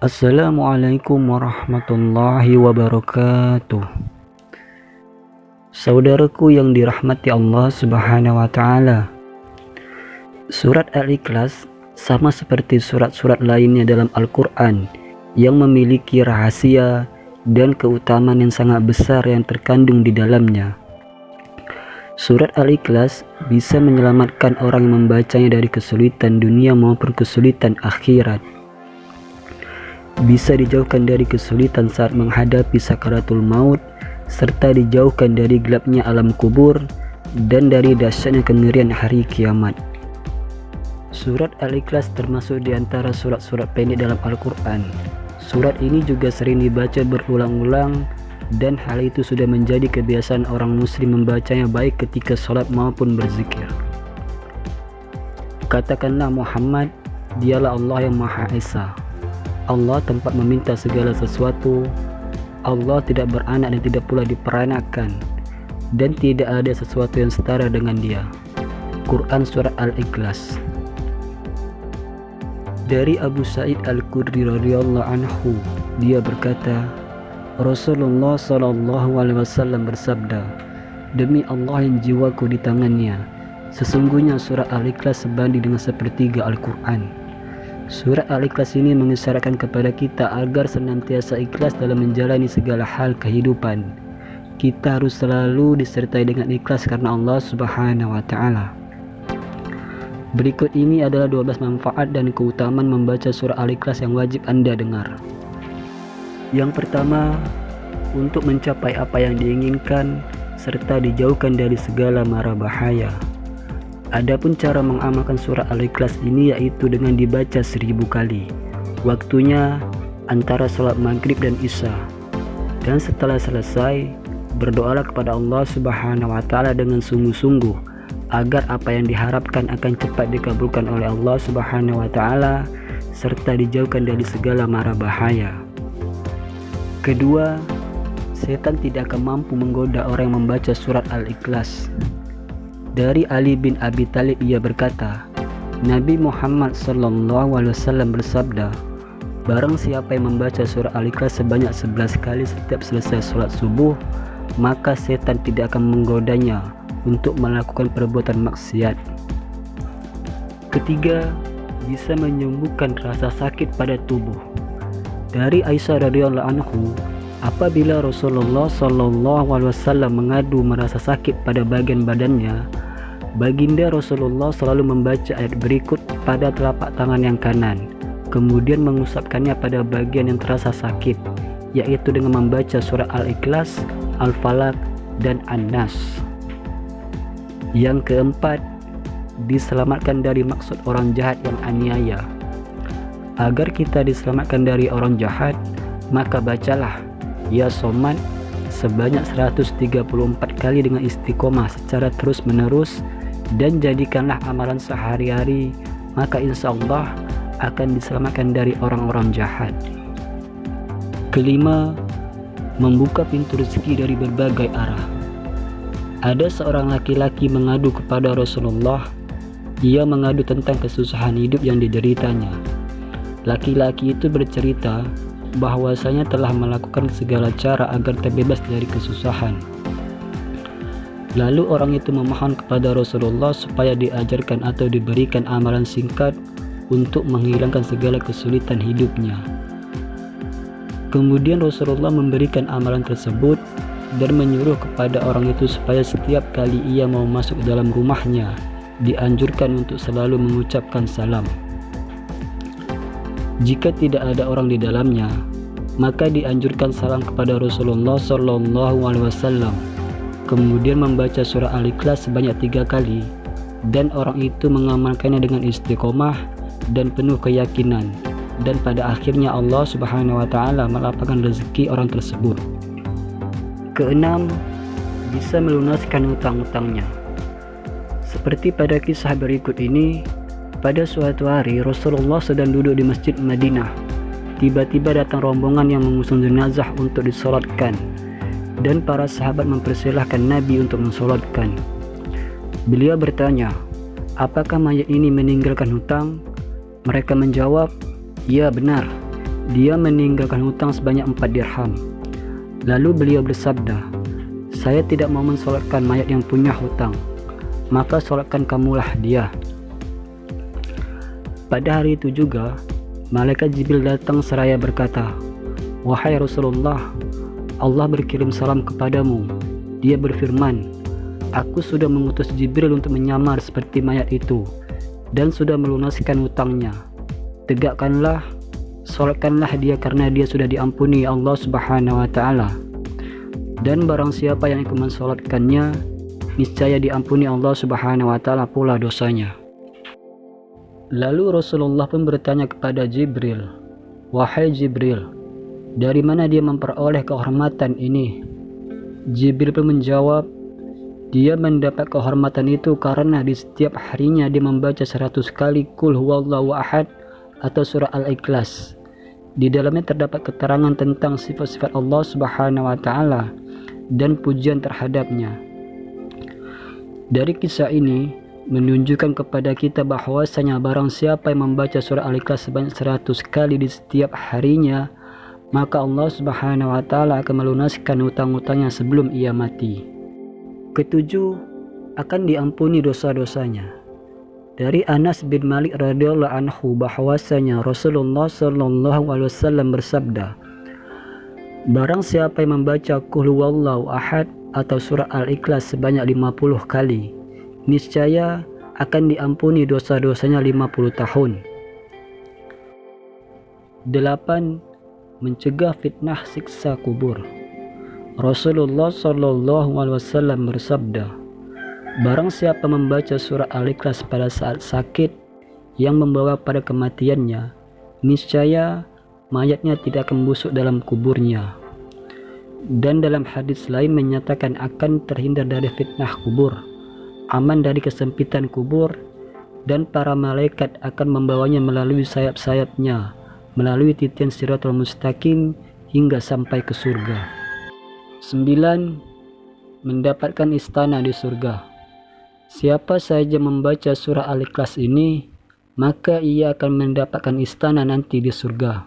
Assalamualaikum warahmatullahi wabarakatuh. Saudaraku yang dirahmati Allah Subhanahu wa Ta'ala, surat Al-Ikhlas sama seperti surat-surat lainnya dalam Al-Quran yang memiliki rahasia dan keutamaan yang sangat besar yang terkandung di dalamnya. Surat Al-Ikhlas bisa menyelamatkan orang yang membacanya dari kesulitan dunia maupun kesulitan akhirat. Bisa dijauhkan dari kesulitan saat menghadapi sakaratul maut, serta dijauhkan dari gelapnya alam kubur dan dari dahsyatnya kengerian hari kiamat. Surat Al-Ikhlas termasuk di antara surat-surat pendek dalam Al-Quran. Surat ini juga sering dibaca berulang-ulang, dan hal itu sudah menjadi kebiasaan orang muslim membacanya baik ketika sholat maupun berzikir. Katakanlah Muhammad, dialah Allah yang Maha Esa. Allah tempat meminta segala sesuatu. Allah tidak beranak dan tidak pula diperanakan, dan tidak ada sesuatu yang setara dengan Dia. Quran Surat Al-Ikhlas. Dari Abu Sa'id Al-Khudri radhiyallahu anhu, dia berkata, Rasulullah sallallahu alaihi wasallam bersabda, demi Allah yang jiwaku di tangannya, sesungguhnya surah Al-Ikhlas sebanding dengan sepertiga Al-Quran. Surah Al-Ikhlas ini mengisyaratkan kepada kita agar senantiasa ikhlas dalam menjalani segala hal kehidupan. Kita harus selalu disertai dengan ikhlas karena Allah Subhanahu wa Ta'ala. Berikut ini adalah 12 manfaat dan keutamaan membaca surah Al-Ikhlas yang wajib Anda dengar. Yang pertama, untuk mencapai apa yang diinginkan serta dijauhkan dari segala mara bahaya. Adapun cara mengamalkan surah Al-Ikhlas ini yaitu dengan dibaca 1000 kali. Waktunya antara sholat maghrib dan isya. Dan setelah selesai, berdoalah kepada Allah Subhanahu wa Ta'ala dengan sungguh-sungguh agar apa yang diharapkan akan cepat dikabulkan oleh Allah Subhanahu wa Ta'ala serta dijauhkan dari segala mara bahaya. Kedua, setan tidak akan mampu menggoda orang yang membaca surat Al-Ikhlas. Dari Ali bin Abi Thalib ia berkata, Nabi Muhammad SAW bersabda, barang siapa yang membaca surah Al-Ikhlas sebanyak 11 kali setiap selesai sholat subuh, maka setan tidak akan menggodanya untuk melakukan perbuatan maksiat. Ketiga, bisa menyembuhkan rasa sakit pada tubuh. Dari Aisyah radhiyallahu anhu, apabila Rasulullah SAW mengadu merasa sakit pada bagian badannya, baginda Rasulullah selalu membaca ayat berikut pada telapak tangan yang kanan, kemudian mengusapkannya pada bagian yang terasa sakit, yaitu dengan membaca surah Al-Ikhlas, Al-Falaq, dan An-Nas. Yang keempat, diselamatkan dari maksud orang jahat yang aniaya. Agar kita diselamatkan dari orang jahat, maka bacalah Ya Somad sebanyak 134 kali dengan istiqomah secara terus menerus, dan jadikanlah amalan sehari-hari, maka insya Allah akan diselamatkan dari orang-orang jahat. Kelima, membuka pintu rezeki dari berbagai arah. Ada seorang laki-laki mengadu kepada Rasulullah. Ia mengadu tentang kesusahan hidup yang dideritanya. Laki-laki itu bercerita bahwasanya telah melakukan segala cara agar terbebas dari kesusahan. Lalu orang itu memohon kepada Rasulullah supaya diajarkan atau diberikan amalan singkat untuk menghilangkan segala kesulitan hidupnya. Kemudian Rasulullah memberikan amalan tersebut dan menyuruh kepada orang itu supaya setiap kali ia mau masuk ke dalam rumahnya, dianjurkan untuk selalu mengucapkan salam. Jika tidak ada orang di dalamnya, maka dianjurkan salam kepada Rasulullah SAW, kemudian membaca surah Al-Ikhlas sebanyak 3 kali, dan orang itu mengamalkannya dengan istiqomah dan penuh keyakinan, dan pada akhirnya Allah Subhanahu wa Ta'ala melapangkan rezeki orang tersebut. Keenam, bisa melunaskan hutang-hutangnya. Seperti pada kisah berikut ini, pada suatu hari Rasulullah sedang duduk di Masjid Madinah. Tiba-tiba datang rombongan yang mengusung jenazah untuk disolatkan, dan para sahabat mempersilahkan Nabi untuk mensolatkan. Beliau bertanya, apakah mayat ini meninggalkan hutang? Mereka menjawab, ya benar, dia meninggalkan hutang sebanyak 4 dirham. Lalu beliau bersabda, saya tidak mau mensolatkan mayat yang punya hutang, maka solatkan kamulah dia. Pada hari itu juga, malaikat Jibril datang seraya berkata, wahai Rasulullah, Allah berkirim salam kepadamu. Dia berfirman, aku sudah mengutus Jibril untuk menyamar seperti mayat itu dan sudah melunaskan hutangnya. Tegakkanlah, solatkanlah dia karena dia sudah diampuni Allah Subhanahu wa Ta'ala. Dan barang siapa yang ikut mensolatkannya, niscaya diampuni Allah Subhanahu wa Ta'ala pula dosanya. Lalu Rasulullah pun bertanya kepada Jibril, wahai Jibril, dari mana dia memperoleh kehormatan ini? Jibril pun menjawab, dia mendapat kehormatan itu karena di setiap harinya dia membaca 100 kali Qul huwallahu ahad atau surah Al-Ikhlas. Di dalamnya terdapat keterangan tentang sifat-sifat Allah Subhanahu wa Ta'ala dan pujian terhadapnya. Dari kisah ini menunjukkan kepada kita bahwasanya barang siapa yang membaca surah Al-Ikhlas sebanyak 100 kali di setiap harinya, maka Allah Subhanahu wa Ta'ala akan melunaskan hutang-hutangnya sebelum ia mati. Ketujuh, akan diampuni dosa-dosanya. Dari Anas bin Malik radhiyallahu anhu bahwasanya Rasulullah sallallahu alaihi wasallam bersabda, barang siapa yang membaca Qul huwallahu ahad atau surah Al-Ikhlas sebanyak 50 kali, niscaya akan diampuni dosa-dosanya 50 tahun. 8. Mencegah fitnah siksa kubur. Rasulullah sallallahu alaihi wasallam bersabda, barang siapa membaca surah Al-Ikhlas pada saat sakit yang membawa pada kematiannya, niscaya mayatnya tidak akan busuk dalam kuburnya. Dan dalam hadis lain menyatakan akan terhindar dari fitnah kubur, aman dari kesempitan kubur, dan para malaikat akan membawanya melalui sayap-sayapnya, melalui titian Shiratal Mustaqim hingga sampai ke surga. 9. Mendapatkan istana di surga. Siapa saja membaca surah Al-Ikhlas ini, maka ia akan mendapatkan istana nanti di surga.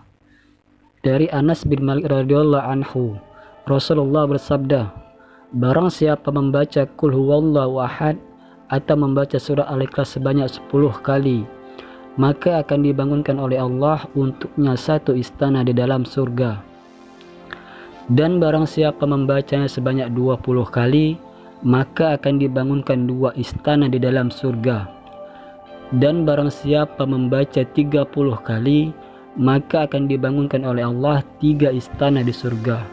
Dari Anas bin Malik radhiyallahu anhu, Rasulullah bersabda, barang siapa membaca Qul huwallahu ahad atau membaca surah Al-Ikhlas sebanyak 10 kali, maka akan dibangunkan oleh Allah untuknya satu istana di dalam surga. Dan barang siapa membacanya sebanyak 20 kali, maka akan dibangunkan 2 istana di dalam surga. Dan barang siapa membaca 30 kali, maka akan dibangunkan oleh Allah 3 istana di surga.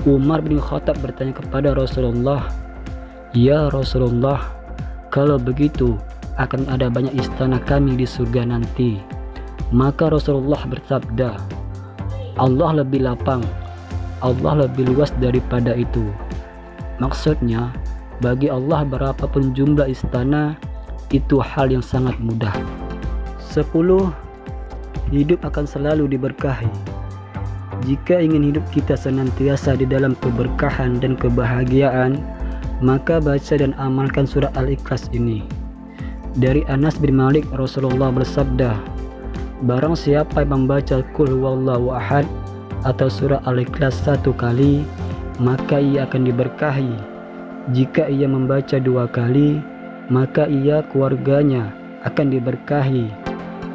Umar bin Khattab bertanya kepada Rasulullah, ya Rasulullah, kalau begitu akan ada banyak istana kami di surga nanti. Maka Rasulullah bersabda, Allah lebih lapang, Allah lebih luas daripada itu. Maksudnya, bagi Allah berapapun jumlah istana, itu hal yang sangat mudah. 10. Hidup akan selalu diberkahi. Jika ingin hidup kita senantiasa di dalam keberkahan dan kebahagiaan, maka baca dan amalkan surah Al-Ikhlas ini. Dari Anas bin Malik, Rasulullah bersabda, barang siapa yang membaca Qul huwallahu ahad atau surah Al-Ikhlas 1 kali, maka ia akan diberkahi. Jika ia membaca 2 kali, maka ia keluarganya akan diberkahi.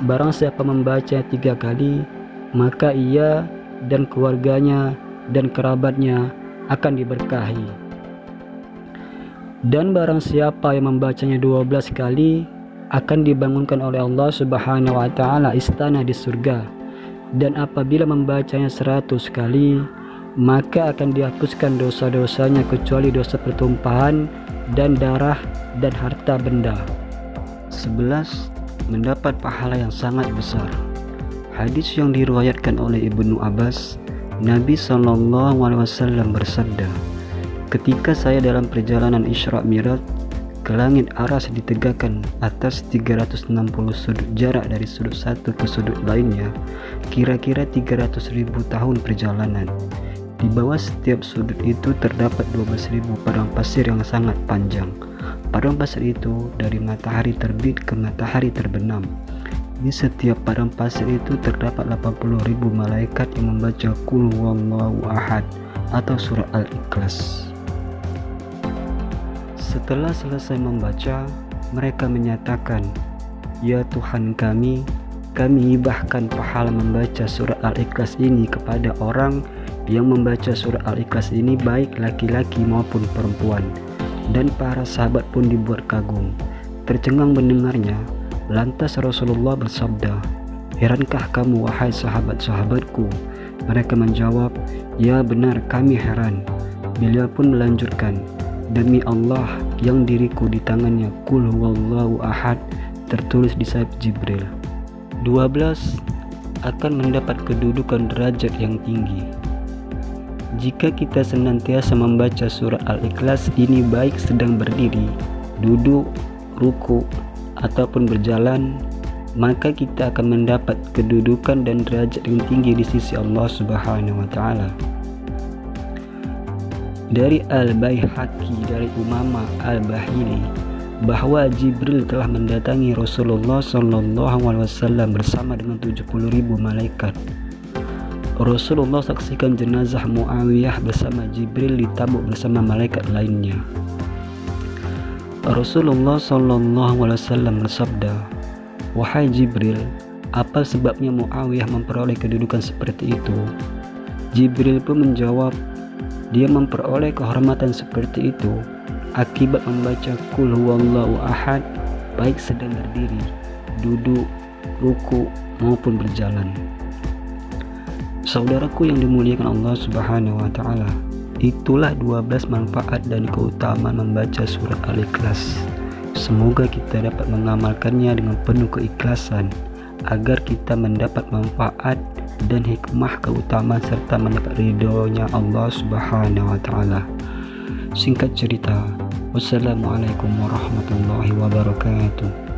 Barang siapa membaca 3 kali, maka ia dan keluarganya dan kerabatnya akan diberkahi. Dan barang siapa yang membacanya 12 kali, akan dibangunkan oleh Allah Subhanahu wa Ta'ala istana di surga. Dan apabila membacanya 100 kali, maka akan dihapuskan dosa-dosanya kecuali dosa pertumpahan dan darah dan harta benda. 11. Mendapat pahala yang sangat besar. Hadis yang diriwayatkan oleh Ibnu Abbas, Nabi SAW bersabda, ketika saya dalam perjalanan Isra Mi'raj, ke langit aras ditegakkan atas 360 sudut jarak dari sudut satu ke sudut lainnya, kira-kira 300.000 tahun perjalanan. Di bawah setiap sudut itu terdapat 12.000 padang pasir yang sangat panjang. Padang pasir itu dari matahari terbit ke matahari terbenam. Di setiap padang pasir itu terdapat 80.000 malaikat yang membaca Qul huwallahu ahad atau surah Al-Ikhlas. Setelah selesai membaca, mereka menyatakan, "Ya Tuhan kami hibahkan pahala membaca surah Al-Ikhlas ini kepada orang yang membaca surah Al-Ikhlas ini baik laki-laki maupun perempuan." Dan para sahabat pun dibuat kagum, tercengang mendengarnya. Lantas Rasulullah bersabda, "Herankah kamu wahai sahabat-sahabatku?" Mereka menjawab, "Ya benar, kami heran." Beliau pun melanjutkan, "Demi Allah yang diriku di tangannya Qul huwallahu ahad tertulis di sayap Jibril." 12. Akan mendapat kedudukan derajat yang tinggi. Jika kita senantiasa membaca surah Al-Ikhlas ini baik sedang berdiri, duduk, ruku, ataupun berjalan, maka kita akan mendapat kedudukan dan derajat yang tinggi di sisi Allah Subhanahu wa taala. Dari Al-Baihaqi dari Umamah Al-Bahili bahwa Jibril telah mendatangi Rasulullah SAW bersama dengan 70.000 malaikat. Rasulullah saksikan jenazah Muawiyah bersama Jibril ditabuk bersama malaikat lainnya. Rasulullah SAW bersabda, "Wahai Jibril, apa sebabnya Muawiyah memperoleh kedudukan seperti itu?" Jibril pun menjawab, "Dia memperoleh kehormatan seperti itu akibat membaca Qul huwallahu ahad baik sedang berdiri, duduk, ruku maupun berjalan." Saudaraku yang dimuliakan Allah Subhanahu wa taala, itulah 12 manfaat dan keutamaan membaca surat Al-Ikhlas. Semoga kita dapat mengamalkannya dengan penuh keikhlasan agar kita mendapat manfaat dan hikmah keutamaan serta mendapat ridhonya Allah Subhanahu wa taala. Singkat cerita, wassalamualaikum warahmatullahi wabarakatuh.